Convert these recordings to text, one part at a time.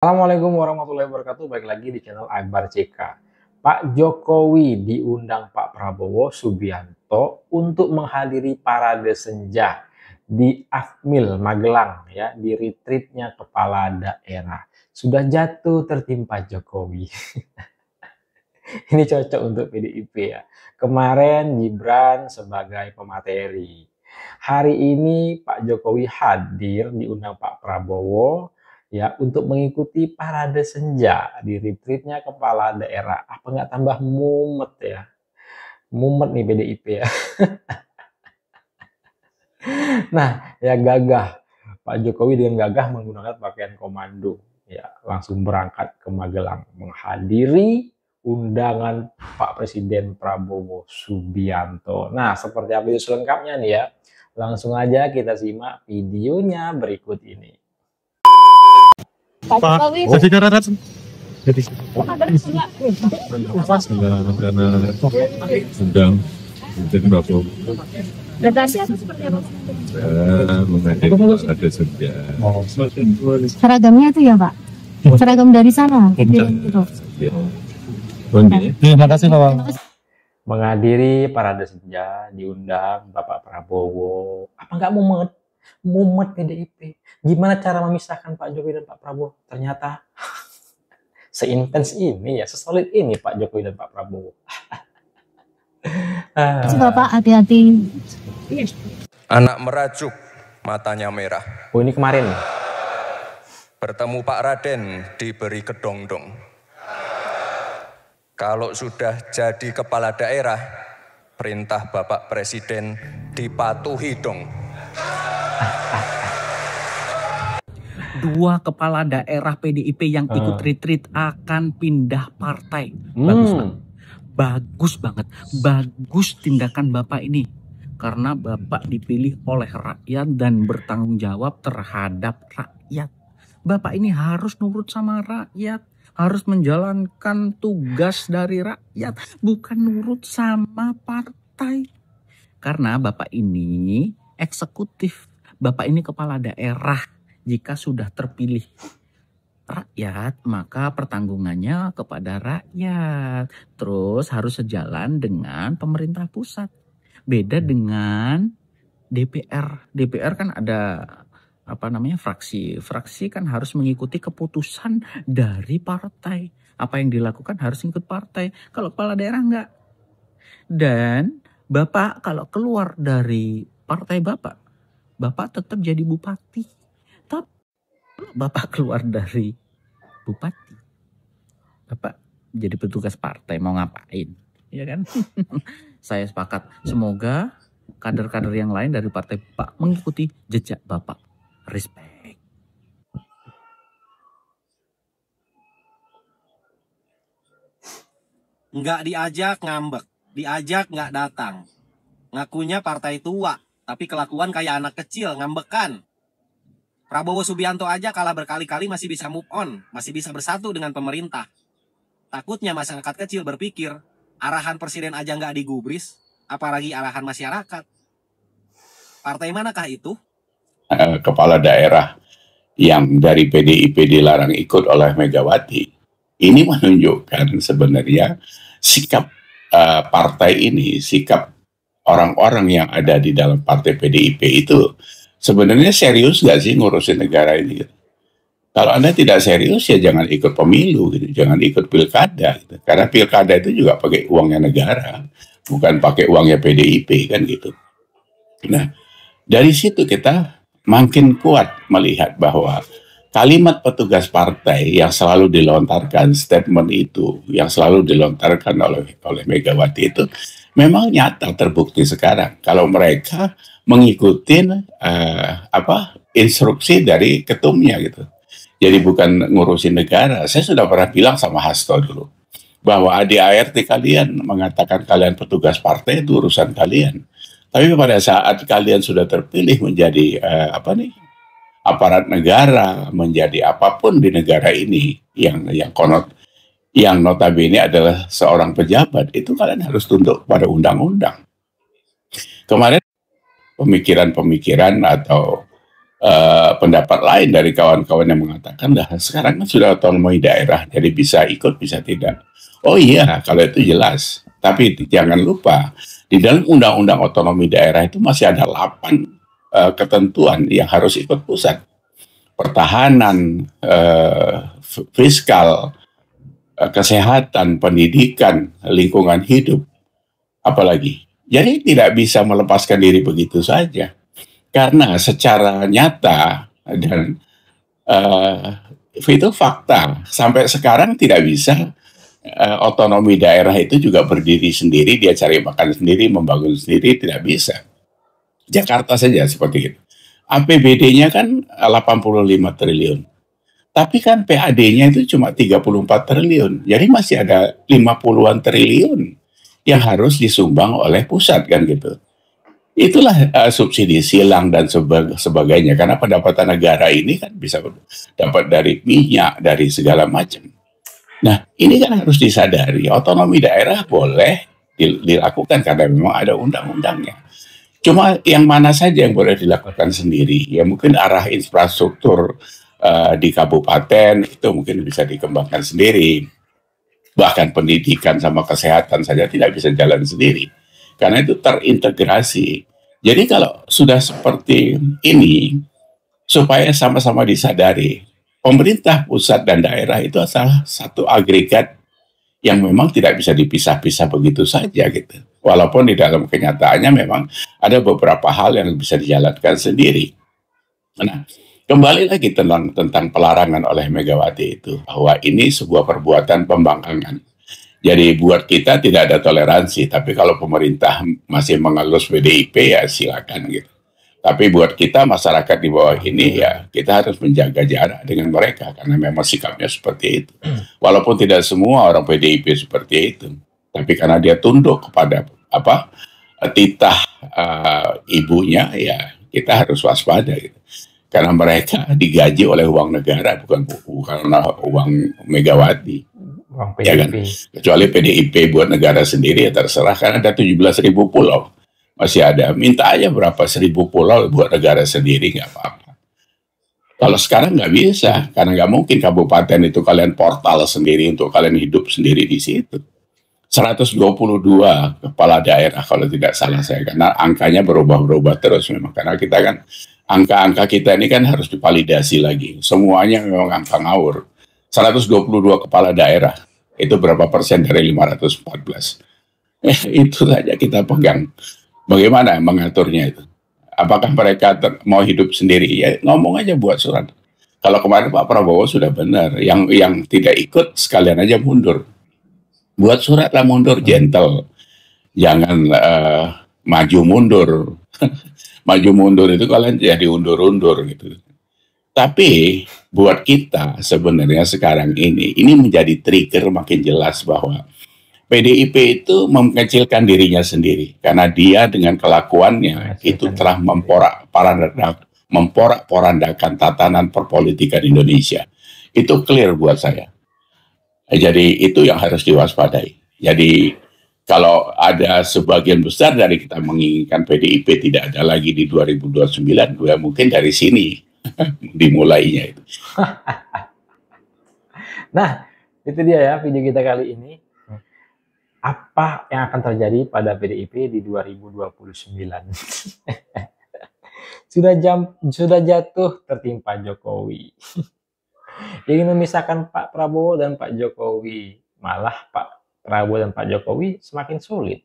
Assalamualaikum warahmatullahi wabarakatuh. Baik lagi di channel Akbar CK. Pak Jokowi diundang Pak Prabowo Subianto untuk menghadiri parade senja di Akmil Magelang, ya, di retreatnya kepala daerah. Sudah jatuh tertimpa Jokowi. Ini cocok untuk PDIP, ya. Kemarin Gibran sebagai pemateri. Hari ini Pak Jokowi hadir diundang Pak Prabowo, ya, untuk mengikuti parade senja di retreatnya kepala daerah. Apa nggak tambah mumet, ya? Mumet nih PDIP, ya. Nah, ya gagah. Pak Jokowi dengan gagah menggunakan pakaian komando, ya, langsung berangkat ke Magelang menghadiri undangan Pak Presiden Prabowo Subianto. Nah, seperti apa itu selengkapnya nih, ya? Langsung aja kita simak videonya berikut ini. Pak, secara langsung jadi karena sedang jadi Prabowo seperti apa? menghadiri ada senja. Seragamnya itu ya Pak? Seragam dari sana? Gitu. Terima kasih Pak. Menghadiri parade senja diundang Bapak Prabowo. Apa nggak mumet? Mumet PDIP. Gimana cara memisahkan Pak Jokowi dan Pak Prabowo? Ternyata seintens ini, ya, sesolid ini Pak Jokowi dan Pak Prabowo. Bapak hati-hati. Anak merajuk, matanya merah. Oh, ini kemarin. Bertemu Pak Raden diberi kedongdong. Kalau sudah jadi kepala daerah, perintah Bapak Presiden dipatuhi dong. Dua kepala daerah PDIP yang ikut retreat akan pindah partai. Bagus Pak. Bagus banget. Bagus tindakan Bapak ini. Karena Bapak dipilih oleh rakyat dan bertanggung jawab terhadap rakyat. Bapak ini harus nurut sama rakyat. Harus menjalankan tugas dari rakyat. Bukan nurut sama partai. Karena Bapak ini eksekutif. Bapak ini kepala daerah. Jika sudah terpilih rakyat, maka pertanggungannya kepada rakyat. Terus harus sejalan dengan pemerintah pusat. Beda dengan DPR. DPR kan ada fraksi. Fraksi kan harus mengikuti keputusan dari partai. Apa yang dilakukan harus ikut partai. Kalau kepala daerah enggak. Dan Bapak kalau keluar dari partai Bapak tetap jadi bupati. Tapi Bapak keluar dari bupati, Bapak jadi petugas partai, mau ngapain? Ya kan? Saya sepakat. Semoga kader-kader yang lain dari partai Bapak mengikuti jejak Bapak. Respect. Nggak diajak ngambek, diajak nggak datang. Ngakunya partai tua, tapi kelakuan kayak anak kecil, ngambekan. Prabowo Subianto aja kalah berkali-kali masih bisa move on, masih bisa bersatu dengan pemerintah. Takutnya masyarakat kecil berpikir, arahan presiden aja nggak digubris, apalagi arahan masyarakat. Partai manakah itu? Kepala daerah yang dari PDIP dilarang ikut oleh Megawati. Ini menunjukkan sebenarnya sikap partai ini, sikap orang-orang yang ada di dalam partai PDIP itu sebenarnya serius nggak sih ngurusin negara ini? Gitu. Kalau Anda tidak serius ya jangan ikut pemilu, gitu. Jangan ikut pilkada. Gitu. Karena pilkada itu juga pakai uangnya negara, bukan pakai uangnya PDIP kan gitu. Nah, dari situ kita makin kuat melihat bahwa kalimat petugas partai yang selalu dilontarkan, statement itu yang selalu dilontarkan oleh Megawati itu memang nyata terbukti sekarang. Kalau mereka mengikuti instruksi dari ketumnya gitu. Jadi bukan ngurusin negara. Saya sudah pernah bilang sama Hasto dulu bahwa ADART kalian mengatakan kalian petugas partai itu urusan kalian. Tapi pada saat kalian sudah terpilih menjadi aparat negara, menjadi apapun di negara ini yang notabene adalah seorang pejabat, itu kalian harus tunduk pada undang-undang. Kemarin pemikiran-pemikiran atau pendapat lain dari kawan-kawan yang mengatakan, dah sekarang kan sudah otonomi daerah, jadi bisa ikut, bisa tidak. Oh iya, kalau itu jelas. Tapi jangan lupa, di dalam undang-undang otonomi daerah itu masih ada 8 ketentuan yang harus ikut pusat. Pertahanan, fiskal, kesehatan, pendidikan, lingkungan hidup, apalagi. Jadi tidak bisa melepaskan diri begitu saja. Karena secara nyata dan itu fakta, sampai sekarang tidak bisa otonomi daerah itu juga berdiri sendiri, dia cari makan sendiri, membangun sendiri, tidak bisa. Jakarta saja seperti itu. APBD-nya kan 85 triliun. Tapi kan PAD-nya itu cuma 34 triliun. Jadi masih ada 50-an triliun yang harus disumbang oleh pusat kan gitu. Itulah subsidi silang dan sebagainya, karena pendapatan negara ini kan bisa dapat dari minyak, dari segala macam. Nah, ini kan harus disadari, otonomi daerah boleh dilakukan karena memang ada undang-undangnya. Cuma yang mana saja yang boleh dilakukan sendiri, ya mungkin arah infrastruktur di kabupaten itu mungkin bisa dikembangkan sendiri. Bahkan pendidikan sama kesehatan saja tidak bisa jalan sendiri, karena itu terintegrasi. Jadi kalau sudah seperti ini, supaya sama-sama disadari, pemerintah pusat dan daerah itu adalah satu agregat yang memang tidak bisa dipisah-pisah begitu saja gitu. Walaupun di dalam kenyataannya memang ada beberapa hal yang bisa dijalankan sendiri. Nah, kembali lagi tentang pelarangan oleh Megawati itu, bahwa ini sebuah perbuatan pembangkangan. Jadi buat kita tidak ada toleransi, tapi kalau pemerintah masih mengelus PDIP ya silakan gitu. Tapi buat kita masyarakat di bawah ini ya kita harus menjaga jarak dengan mereka karena memang sikapnya seperti itu. Walaupun tidak semua orang PDIP seperti itu, tapi karena dia tunduk kepada titah ibunya, ya kita harus waspada gitu. Karena mereka digaji oleh uang negara, bukan uang Megawati. Uang Ya kan? PDIP. Kecuali PDIP buat negara sendiri ya terserah, karena ada 17.000 pulau. Masih ada, minta aja berapa 1.000 pulau buat negara sendiri, nggak apa-apa. Kalau sekarang nggak bisa, karena nggak mungkin kabupaten itu kalian portal sendiri untuk kalian hidup sendiri di situ. 122 kepala daerah kalau tidak salah saya, karena angkanya berubah-ubah terus memang. Karena kita kan, angka-angka kita ini kan harus divalidasi lagi. Semuanya memang angka ngawur. 122 kepala daerah, itu berapa persen dari 514? Itu saja kita pegang. Bagaimana mengaturnya itu? Apakah mereka mau hidup sendiri? Ya ngomong aja buat surat. Kalau kemarin Pak Prabowo sudah benar, yang tidak ikut sekalian aja mundur. Buat surat lah mundur, gentle. Jangan maju mundur. Maju mundur itu kalian jadi undur-undur gitu. Tapi buat kita sebenarnya sekarang ini menjadi trigger makin jelas bahwa PDIP itu mengecilkan dirinya sendiri karena dia dengan kelakuannya itu telah memporak-porandakan tatanan perpolitikan Indonesia. Itu clear buat saya. Jadi itu yang harus diwaspadai. Jadi kalau ada sebagian besar dari kita menginginkan PDIP tidak ada lagi di 2029, ya mungkin dari sini dimulainya itu. Nah, itu dia ya video kita kali ini. Apa yang akan terjadi pada PDIP di 2029? Sudah jatuh tertimpa Jokowi. Ingin memisahkan Pak Prabowo dan Pak Jokowi, malah Pak Prabowo dan Pak Jokowi semakin sulit.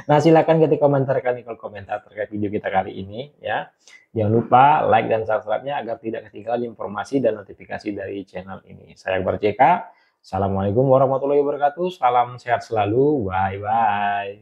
Nah, silakan ketik komentar kalian komentar terkait video kita kali ini ya. Jangan lupa like dan subscribe-nya agar tidak ketinggalan informasi dan notifikasi dari channel ini. Saya Akbar CK. Assalamualaikum warahmatullahi wabarakatuh. Salam sehat selalu. Bye bye.